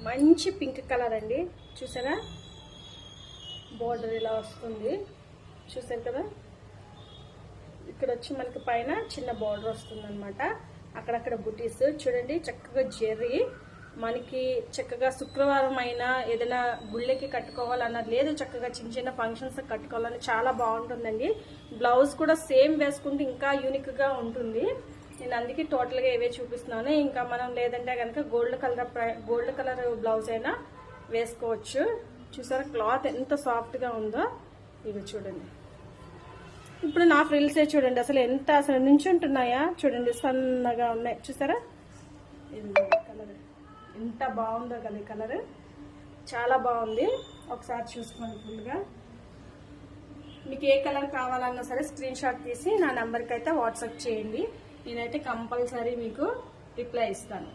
మంచి pink colour అండి. చూసారా బోర్డర్ ఇలా వస్తుంది, చూసారు కదా. ఇక్కడ వచ్చి మనకి పైన చిన్న బోర్డర్ వస్తుంది అనమాట. అక్కడక్కడ బుటీస్ చూడండి, చక్కగా జెర్రీ. మనకి చక్కగా శుక్రవారం అయినా ఏదైనా గుళ్ళకి కట్టుకోవాలన్నది లేదు, చక్కగా చిన్న చిన్న ఫంక్షన్స్ కట్టుకోవాలని చాలా బాగుంటుందండి. బ్లౌజ్ కూడా సేమ్ వేసుకుంటే ఇంకా యూనిక్ గా ఉంటుంది. నేను అందుకే టోటల్ గా ఇవే చూపిస్తున్నాను. ఇంకా మనం లేదంటే కనుక గోల్డ్ కలర్ బ్లౌజ్ అయినా వేసుకోవచ్చు. చూసారా క్లాత్ ఎంత సాఫ్ట్ గా ఉందో. ఇవి చూడండి, ఇప్పుడు నా ఫ్రిల్సే చూడండి అసలు నుంచుంటున్నాయా చూడండి, సన్నగా ఉన్నాయి. చూసారా కలర్ ఎంత బాగుందో కదా. ఈ కలర్ చాలా బాగుంది. ఒకసారి చూసుకోండి ఫుల్గా. మీకు ఏ కలర్ కావాలన్నా సరే స్క్రీన్ షాట్ తీసి నా నెంబర్కి అయితే వాట్సాప్ చేయండి. నేనైతే కంపల్సరీ మీకు రిప్లై ఇస్తాను.